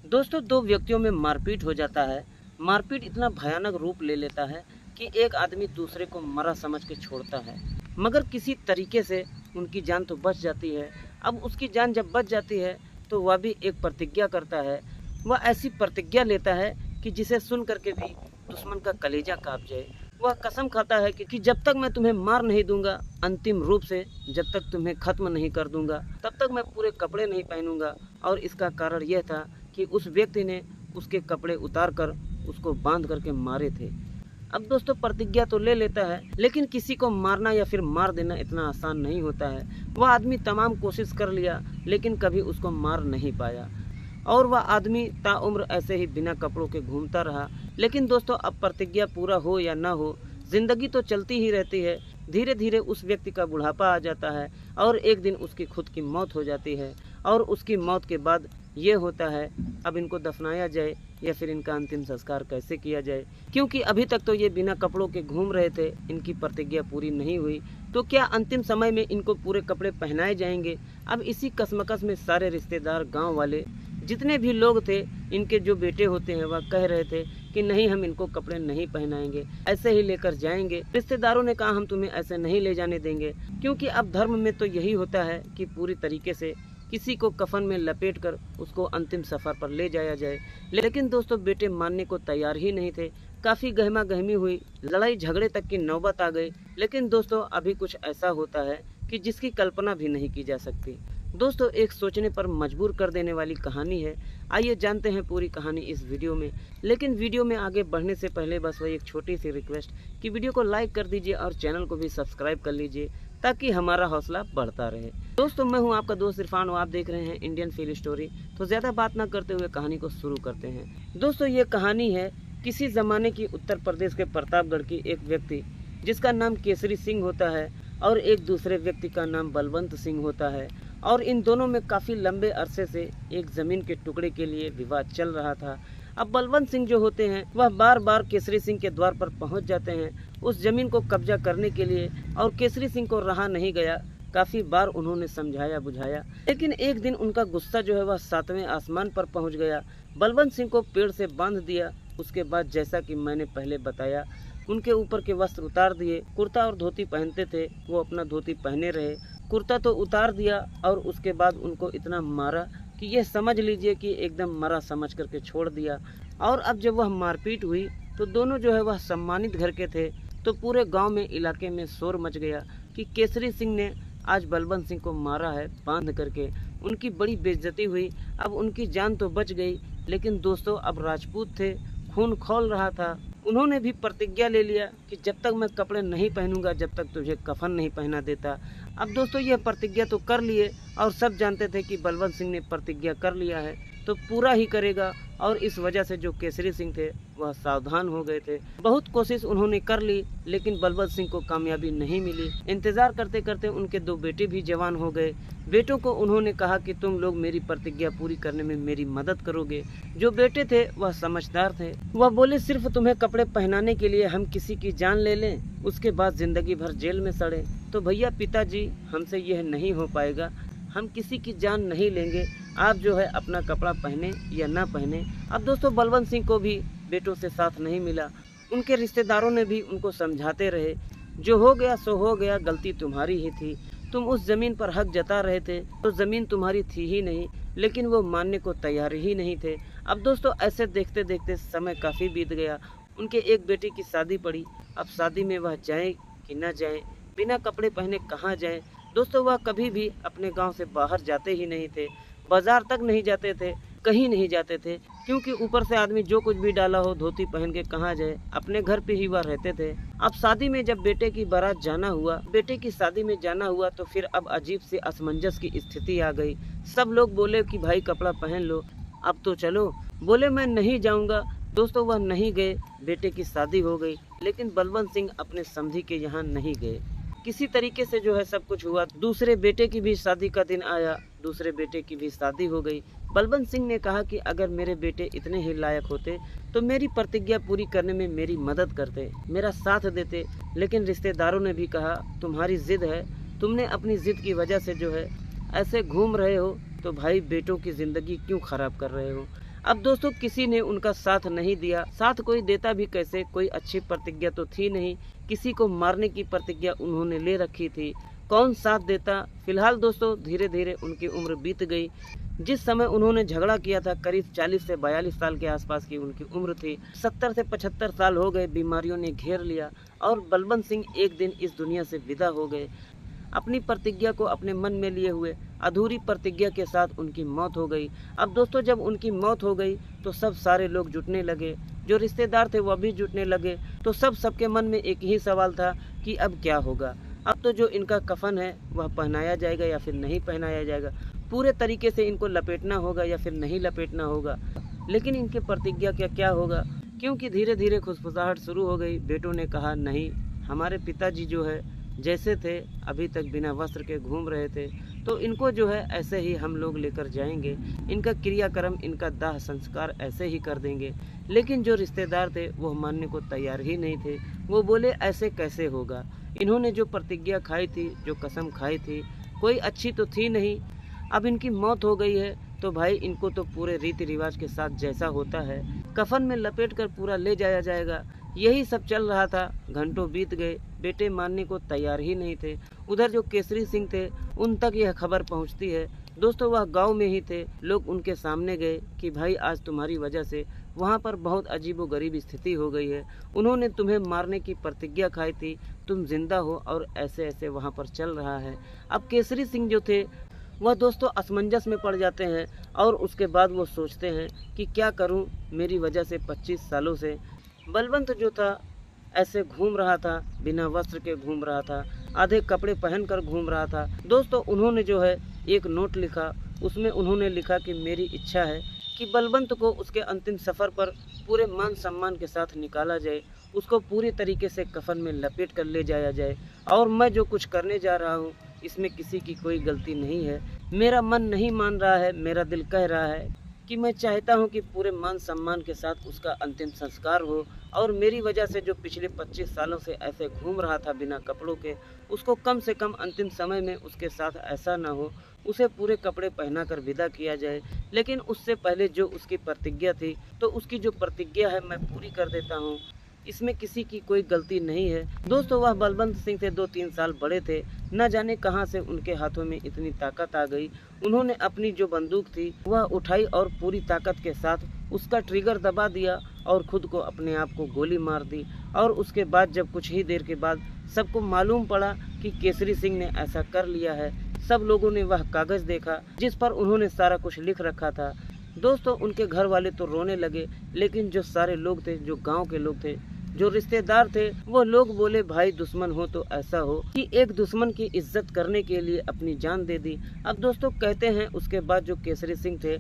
दोस्तों, दो व्यक्तियों में मारपीट हो जाता है। मारपीट इतना भयानक रूप ले लेता है कि एक आदमी दूसरे को मरा समझ के छोड़ता है, मगर किसी तरीके से उनकी जान तो बच जाती है। अब उसकी जान जब बच जाती है तो वह भी एक प्रतिज्ञा करता है। वह ऐसी प्रतिज्ञा लेता है कि जिसे सुन करके भी दुश्मन का कलेजा काँप जाए। वह कसम खाता है कि जब तक मैं तुम्हें मार नहीं दूंगा, अंतिम रूप से जब तक तुम्हें खत्म नहीं कर दूंगा, तब तक मैं पूरे कपड़े नहीं पहनूंगा। और इसका कारण यह था कि उस व्यक्ति ने उसके कपड़े उतार कर उसको बांध करके मारे थे। अब दोस्तों, प्रतिज्ञा तो ले लेता है, लेकिन किसी को मारना या फिर मार देना इतना आसान नहीं होता है। वह आदमी तमाम कोशिश कर लिया, लेकिन कभी उसको मार नहीं पाया और वह आदमी ताउम्र ऐसे ही बिना कपड़ों के घूमता रहा। लेकिन दोस्तों, अब प्रतिज्ञा पूरा हो या ना हो, जिंदगी तो चलती ही रहती है। धीरे धीरे उस व्यक्ति का बुढ़ापा आ जाता है और एक दिन उसकी खुद की मौत हो जाती है। और उसकी मौत के बाद ये होता है, अब इनको दफनाया जाए या फिर इनका अंतिम संस्कार कैसे किया जाए, क्योंकि अभी तक तो ये बिना कपड़ों के घूम रहे थे, इनकी प्रतिज्ञा पूरी नहीं हुई। तो क्या अंतिम समय में इनको पूरे कपड़े पहनाए जाएंगे? अब इसी कश्मकश में सारे रिश्तेदार, गांव वाले, जितने भी लोग थे, इनके जो बेटे होते हैं, वह कह रहे थे कि नहीं, हम इनको कपड़े नहीं पहनाएंगे, ऐसे ही लेकर जाएंगे। रिश्तेदारों ने कहा हम तुम्हें ऐसे नहीं ले जाने देंगे, क्योंकि अब धर्म में तो यही होता है कि पूरी तरीके से किसी को कफन में लपेट कर उसको अंतिम सफर पर ले जाया जाए। लेकिन दोस्तों, बेटे मानने को तैयार ही नहीं थे। काफी गहमा गहमी हुई, लड़ाई झगड़े तक की नौबत आ गई। लेकिन दोस्तों, अभी कुछ ऐसा होता है कि जिसकी कल्पना भी नहीं की जा सकती। दोस्तों, एक सोचने पर मजबूर कर देने वाली कहानी है। आइए जानते हैं पूरी कहानी इस वीडियो में। लेकिन वीडियो में आगे बढ़ने से पहले बस वही एक छोटी सी रिक्वेस्ट कि वीडियो को लाइक कर दीजिए और चैनल को भी सब्सक्राइब कर लीजिए, ताकि हमारा हौसला बढ़ता रहे। दोस्तों, मैं हूं आपका दोस्त इरफान और आप देख रहे हैं इंडियन फील स्टोरी। तो ज़्यादा बात ना करते हुए कहानी को शुरू करते हैं। दोस्तों, ये कहानी है किसी ज़माने की उत्तर प्रदेश के प्रतापगढ़ की एक व्यक्ति जिसका नाम केसरी सिंह होता है और एक दूसरे व्यक्ति का नाम बलवंत सिंह होता है। और इन दोनों में काफ़ी लंबे अरसे से एक ज़मीन के टुकड़े के लिए विवाद चल रहा था। अब बलवंत सिंह जो होते हैं, वह बार बार केसरी सिंह के द्वार पर पहुंच जाते हैं उस जमीन को कब्जा करने के लिए, और केसरी सिंह को रहा नहीं गया। काफ़ी बार उन्होंने समझाया बुझाया, लेकिन एक दिन उनका गुस्सा जो है वह 7वें आसमान पर पहुंच गया। बलवंत सिंह को पेड़ से बांध दिया। उसके बाद जैसा कि मैंने पहले बताया, उनके ऊपर के वस्त्र उतार दिए। कुर्ता और धोती पहनते थे, वो अपना धोती पहने रहे, कुर्ता तो उतार दिया। और उसके बाद उनको इतना मारा कि यह समझ लीजिए कि एकदम मरा समझ करके छोड़ दिया। और अब जब वह मारपीट हुई तो दोनों जो है वह सम्मानित घर के थे। तो पूरे गांव में, इलाके में शोर मच गया कि केसरी सिंह ने आज बलवंत सिंह को मारा है बांध करके। उनकी बड़ी बेइज्जती हुई। अब उनकी जान तो बच गई, लेकिन दोस्तों, अब राजपूत थे, खून खौल रहा था। उन्होंने भी प्रतिज्ञा ले लिया कि जब तक मैं कपड़े नहीं पहनूंगा, जब तक तुझे कफन नहीं पहना देता। अब दोस्तों, यह प्रतिज्ञा तो कर लिए और सब जानते थे कि बलवंत सिंह ने प्रतिज्ञा कर लिया है तो पूरा ही करेगा। और इस वजह से जो केसरी सिंह थे वह सावधान हो गए थे। बहुत कोशिश उन्होंने कर ली, लेकिन बलवंत सिंह को कामयाबी नहीं मिली। इंतजार करते करते उनके दो बेटे भी जवान हो गए। बेटों को उन्होंने कहा कि तुम लोग मेरी प्रतिज्ञा पूरी करने में मेरी मदद करोगे। जो बेटे थे वह समझदार थे। वह बोले, सिर्फ तुम्हें कपड़े पहनाने के लिए हम किसी की जान ले लें, उसके बाद जिंदगी भर जेल में सड़े? तो भैया पिताजी, हमसे यह नहीं हो पाएगा, हम किसी की जान नहीं लेंगे। आप जो है अपना कपड़ा पहने या ना पहने। अब दोस्तों, बलवंत सिंह को भी बेटों से साथ नहीं मिला। उनके रिश्तेदारों ने भी उनको समझाते रहे, जो हो गया सो हो गया, गलती तुम्हारी ही थी। तुम उस जमीन पर हक जता रहे थे तो जमीन तुम्हारी थी ही नहीं। लेकिन वो मानने को तैयार ही नहीं थे। अब दोस्तों, ऐसे देखते देखते समय काफ़ी बीत गया। उनके एक बेटे की शादी पड़ी। अब शादी में वह जाए कि ना जाए, बिना कपड़े पहने कहाँ जाए? दोस्तों, वह कभी भी अपने गांव से बाहर जाते ही नहीं थे, बाजार तक नहीं जाते थे, कहीं नहीं जाते थे, क्योंकि ऊपर से आदमी जो कुछ भी डाला हो धोती पहन के कहाँ जाए, अपने घर पे ही वह रहते थे। अब शादी में जब बेटे की बारात जाना हुआ, बेटे की शादी में जाना हुआ, तो फिर अब अजीब सी असमंजस की स्थिति आ गई। सब लोग बोले कि भाई कपड़ा पहन लो, अब तो चलो। बोले मैं नहीं जाऊँगा। दोस्तों, वह नहीं गए। बेटे की शादी हो गई, लेकिन बलवंत सिंह अपने समधी के यहाँ नहीं गए। किसी तरीके से जो है सब कुछ हुआ। दूसरे बेटे की भी शादी का दिन आया, दूसरे बेटे की भी शादी हो गई। बलवंत सिंह ने कहा कि अगर मेरे बेटे इतने ही लायक होते तो मेरी प्रतिज्ञा पूरी करने में मेरी मदद करते, मेरा साथ देते। लेकिन रिश्तेदारों ने भी कहा, तुम्हारी जिद है, तुमने अपनी जिद की वजह से जो है ऐसे घूम रहे हो, तो भाई बेटों की ज़िंदगी क्यों ख़राब कर रहे हो? अब दोस्तों किसी ने उनका साथ नहीं दिया, साथ कोई देता भी कैसे, कोई अच्छी प्रतिज्ञा तो थी नहीं, किसी को मारने की प्रतिज्ञा उन्होंने ले रखी थी, कौन साथ देता। फिलहाल दोस्तों धीरे धीरे उनकी उम्र बीत गई। जिस समय उन्होंने झगड़ा किया था करीब 40 से 42 साल के आसपास की उनकी उम्र थी। 70 से 75 साल हो गए, बीमारियों ने घेर लिया और बलवंत सिंह एक दिन इस दुनिया से विदा हो गए। अपनी प्रतिज्ञा को अपने मन में लिए हुए अधूरी प्रतिज्ञा के साथ उनकी मौत हो गई। अब दोस्तों जब उनकी मौत हो गई तो सब सारे लोग जुटने लगे, जो रिश्तेदार थे वह भी जुटने लगे। तो सबके मन में एक ही सवाल था कि अब क्या होगा। अब तो जो इनका कफन है वह पहनाया जाएगा या फिर नहीं पहनाया जाएगा, पूरे तरीके से इनको लपेटना होगा या फिर नहीं लपेटना होगा। लेकिन इनके प्रतिज्ञा क्या होगा, क्योंकि धीरे धीरे खुशफुसाहट शुरू हो गई। बेटों ने कहा नहीं, हमारे पिताजी जो है जैसे थे अभी तक बिना वस्त्र के घूम रहे थे, तो इनको जो है ऐसे ही हम लोग लेकर जाएंगे, इनका क्रियाक्रम, इनका दाह संस्कार ऐसे ही कर देंगे। लेकिन जो रिश्तेदार थे वो मानने को तैयार ही नहीं थे। वो बोले ऐसे कैसे होगा, इन्होंने जो प्रतिज्ञा खाई थी, जो कसम खाई थी, कोई अच्छी तो थी नहीं। अब इनकी मौत हो गई है तो भाई इनको तो पूरे रीति रिवाज के साथ जैसा होता है कफन में लपेट कर पूरा ले जाया जाएगा। यही सब चल रहा था। घंटों बीत गए, बेटे मानने को तैयार ही नहीं थे। उधर जो केसरी सिंह थे उन तक यह खबर पहुंचती है। दोस्तों वह गांव में ही थे, लोग उनके सामने गए कि भाई आज तुम्हारी वजह से वहां पर बहुत अजीबोगरीब स्थिति हो गई है, उन्होंने तुम्हें मारने की प्रतिज्ञा खाई थी, तुम जिंदा हो और ऐसे ऐसे वहां पर चल रहा है। अब केसरी सिंह जो थे वह दोस्तों असमंजस में पड़ जाते हैं और उसके बाद वो सोचते हैं कि क्या करूं, मेरी वजह से 25 सालों से बलवंत जो था ऐसे घूम रहा था, बिना वस्त्र के घूम रहा था, आधे कपड़े पहनकर घूम रहा था। दोस्तों उन्होंने जो है एक नोट लिखा, उसमें उन्होंने लिखा कि मेरी इच्छा है कि बलवंत को उसके अंतिम सफ़र पर पूरे मान सम्मान के साथ निकाला जाए, उसको पूरी तरीके से कफन में लपेट कर ले जाया जाए। और मैं जो कुछ करने जा रहा हूँ इसमें किसी की कोई गलती नहीं है। मेरा मन नहीं मान रहा है, मेरा दिल कह रहा है कि मैं चाहता हूं कि पूरे मान सम्मान के साथ उसका अंतिम संस्कार हो और मेरी वजह से जो पिछले 25 सालों से ऐसे घूम रहा था बिना कपड़ों के, उसको कम से कम अंतिम समय में उसके साथ ऐसा ना हो, उसे पूरे कपड़े पहनाकर विदा किया जाए। लेकिन उससे पहले जो उसकी प्रतिज्ञा थी, तो उसकी जो प्रतिज्ञा है मैं पूरी कर देता हूँ, इसमें किसी की कोई गलती नहीं है। दोस्तों वह बलवंत सिंह से 2-3 साल बड़े थे, न जाने कहां से उनके हाथों में इतनी ताकत आ गई। उन्होंने अपनी जो बंदूक थी वह उठाई और पूरी ताकत के साथ उसका ट्रिगर दबा दिया और खुद को अपने आप को गोली मार दी। और उसके बाद जब कुछ ही देर के बाद सबको मालूम पड़ा कि केसरी सिंह ने ऐसा कर लिया है, सब लोगों ने वह कागज देखा जिस पर उन्होंने सारा कुछ लिख रखा था। दोस्तों उनके घर वाले तो रोने लगे, लेकिन जो सारे लोग थे, जो गाँव के लोग थे, जो रिश्तेदार थे, वो लोग बोले भाई दुश्मन हो तो ऐसा हो कि एक दुश्मन की इज्जत करने के लिए अपनी जान दे दी। अब दोस्तों कहते हैं उसके बाद जो केसरी सिंह थे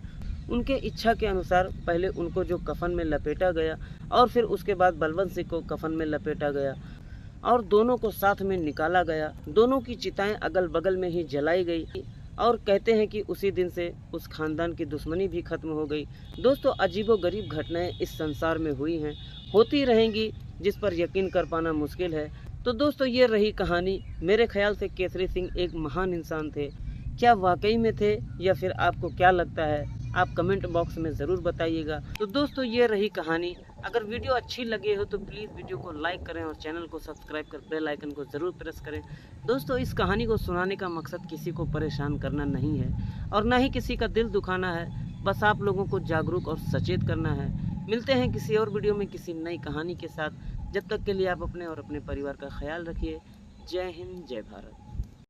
उनके इच्छा के अनुसार पहले उनको जो कफन में लपेटा गया और फिर उसके बाद बलवंत सिंह को कफन में लपेटा गया और दोनों को साथ में निकाला गया। दोनों की चिताएं अगल बगल में ही जलाई गई और कहते हैं कि उसी दिन से उस खानदान की दुश्मनी भी खत्म हो गई। दोस्तों अजीबोगरीब घटनाएं इस संसार में हुई हैं, होती रहेंगी, जिस पर यकीन कर पाना मुश्किल है। तो दोस्तों ये रही कहानी। मेरे ख्याल से केसरी सिंह एक महान इंसान थे। क्या वाकई में थे या फिर आपको क्या लगता है, आप कमेंट बॉक्स में ज़रूर बताइएगा। तो दोस्तों ये रही कहानी। अगर वीडियो अच्छी लगे हो तो प्लीज़ वीडियो को लाइक करें और चैनल को सब्सक्राइब कर बेल आइकन को ज़रूर प्रेस करें। दोस्तों इस कहानी को सुनाने का मकसद किसी को परेशान करना नहीं है और ना ही किसी का दिल दुखाना है, बस आप लोगों को जागरूक और सचेत करना है। मिलते हैं किसी और वीडियो में किसी नई कहानी के साथ। जब तक के लिए आप अपने और अपने परिवार का ख्याल रखिए। जय हिंद, जय भारत।